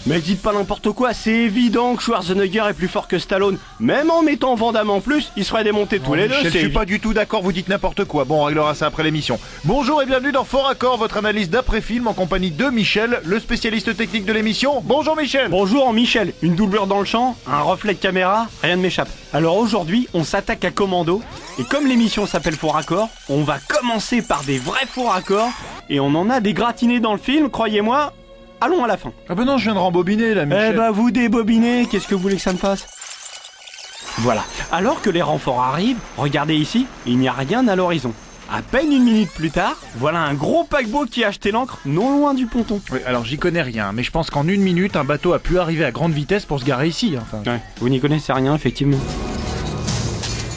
Mais dites pas n'importe quoi, c'est évident que Schwarzenegger est plus fort que Stallone. Même en mettant Van Damme en plus, ils seraient démontés tous les deux. Je suis pas du tout d'accord, vous dites n'importe quoi. Bon, on réglera ça après l'émission. Bonjour et bienvenue dans Fort Accord, votre analyse d'après-film en compagnie de Michel, le spécialiste technique de l'émission. Bonjour Michel. Bonjour Michel, une doublure dans le champ, un reflet de caméra, rien ne m'échappe. Alors aujourd'hui, on s'attaque à Commando, et comme l'émission s'appelle Faux Raccord, on va commencer par des vrais faux raccords, et on en a des gratinés dans le film, croyez-moi. Allons à la fin. Ah bah non, je viens de rembobiner là, Michel. Eh bah vous débobinez, qu'est-ce que vous voulez que ça me fasse? Voilà, alors que les renforts arrivent, regardez ici, il n'y a rien à l'horizon. À peine une minute plus tard, voilà un gros paquebot qui a acheté l'ancre non loin du ponton. Oui, alors j'y connais rien, mais je pense qu'en une minute, un bateau a pu arriver à grande vitesse pour se garer ici. Enfin. Ouais, vous n'y connaissez rien, effectivement.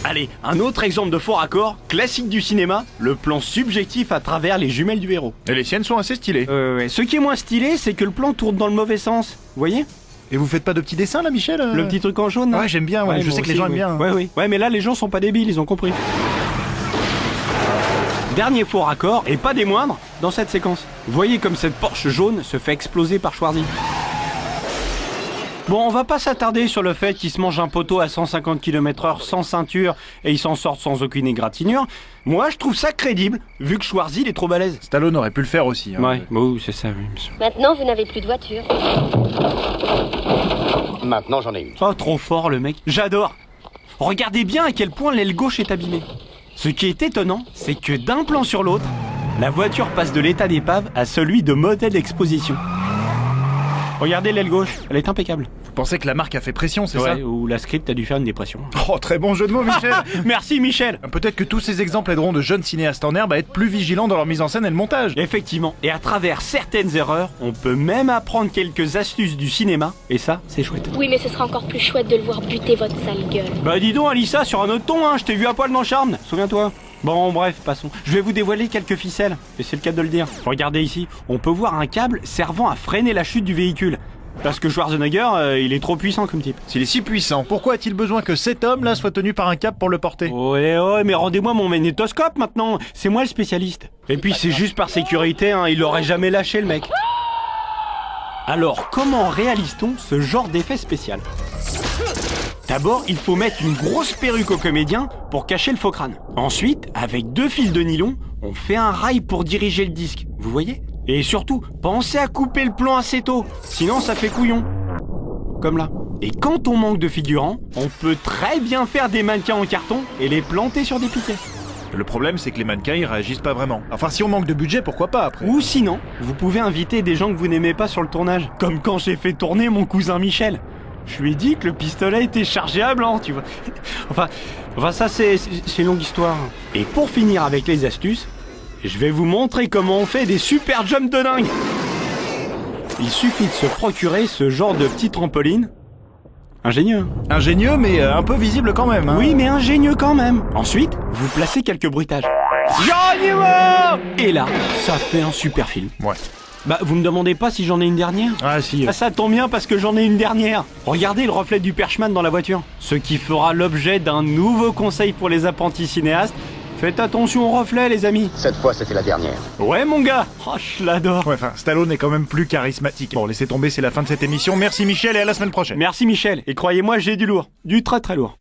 Allez, un autre exemple de faux raccord, classique du cinéma, le plan subjectif à travers les jumelles du héros. Et les siennes sont assez stylées. Ouais. Ce qui est moins stylé, c'est que le plan tourne dans le mauvais sens. Vous voyez? Et vous faites pas de petits dessins là, Michel Le petit truc en jaune là. Ouais, j'aime bien, ouais. Je moi sais que les aussi, gens aiment bien. Ouais, mais là, les gens sont pas débiles, ils ont compris. Dernier faux raccord, et pas des moindres, dans cette séquence. Vous voyez comme cette Porsche jaune se fait exploser par Schwarzy. Bon, on va pas s'attarder sur le fait qu'il se mange un poteau à 150 km/h sans ceinture et il s'en sort sans aucune égratignure. Moi, je trouve ça crédible, vu que Schwarzy, il est trop balèze. Stallone aurait pu le faire aussi. Hein. Ouais, bon, c'est ça, oui, monsieur. Maintenant, vous n'avez plus de voiture. Maintenant, j'en ai une. Oh, trop fort, le mec. J'adore. Regardez bien à quel point l'aile gauche est abîmée. Ce qui est étonnant, c'est que d'un plan sur l'autre, la voiture passe de l'état d'épave à celui de modèle d'exposition. Regardez l'aile gauche, elle est impeccable. Vous pensez que la marque a fait pression, c'est ça? Ouais, ou la script a dû faire une dépression. Oh, très bon jeu de mots, Michel. Merci Michel. Peut-être que tous ces exemples aideront de jeunes cinéastes en herbe à être plus vigilants dans leur mise en scène et le montage. Effectivement, et à travers certaines erreurs, on peut même apprendre quelques astuces du cinéma, et ça, c'est chouette. Oui, mais ce sera encore plus chouette de le voir buter votre sale gueule. Bah dis donc Alissa, sur un autre ton, hein, je t'ai vu à poil dans Charme, souviens-toi. Bon bref, passons. Je vais vous dévoiler quelques ficelles, et c'est le cas de le dire. Regardez ici, on peut voir un câble servant à freiner la chute du véhicule. Parce que Schwarzenegger, il est trop puissant comme type. S'il est si puissant, pourquoi a-t-il besoin que cet homme-là soit tenu par un câble pour le porter? Ouais, mais rendez-moi mon magnétoscope maintenant. C'est moi le spécialiste. Et puis c'est juste par sécurité, hein, il l'aurait jamais lâché le mec. Alors comment réalise-t-on ce genre d'effet spécial? D'abord, il faut mettre une grosse perruque au comédien pour cacher le faux crâne. Ensuite, avec 2 fils de nylon, on fait un rail pour diriger le disque. Vous voyez? Et surtout, pensez à couper le plan assez tôt, sinon ça fait couillon. Comme là. Et quand on manque de figurants, on peut très bien faire des mannequins en carton et les planter sur des piquets. Le problème, c'est que les mannequins, ils réagissent pas vraiment. Enfin, si on manque de budget, pourquoi pas après? Ou sinon, vous pouvez inviter des gens que vous n'aimez pas sur le tournage. Comme quand j'ai fait tourner mon cousin Michel. Je lui ai dit que le pistolet était chargé à blanc, tu vois. Enfin ça c'est une longue histoire. Et pour finir avec les astuces, je vais vous montrer comment on fait des super jumps de dingue. Il suffit de se procurer ce genre de petit trampoline. Ingénieux. Ingénieux, mais un peu visible quand même. Hein. Oui, mais ingénieux quand même. Ensuite, vous placez quelques bruitages. Et là, ça fait un super film. Ouais. Bah, vous me demandez pas si j'en ai une dernière? Ah si. Ah, ça tombe bien parce que j'en ai une dernière. Regardez le reflet du perchman dans la voiture. Ce qui fera l'objet d'un nouveau conseil pour les apprentis cinéastes. Faites attention au reflet, les amis. Cette fois, c'était la dernière. Ouais, mon gars. Oh, je l'adore. Ouais, enfin, Stallone est quand même plus charismatique. Bon, laissez tomber, c'est la fin de cette émission. Merci Michel et à la semaine prochaine. Merci Michel. Et croyez-moi, j'ai du lourd. Du très très lourd.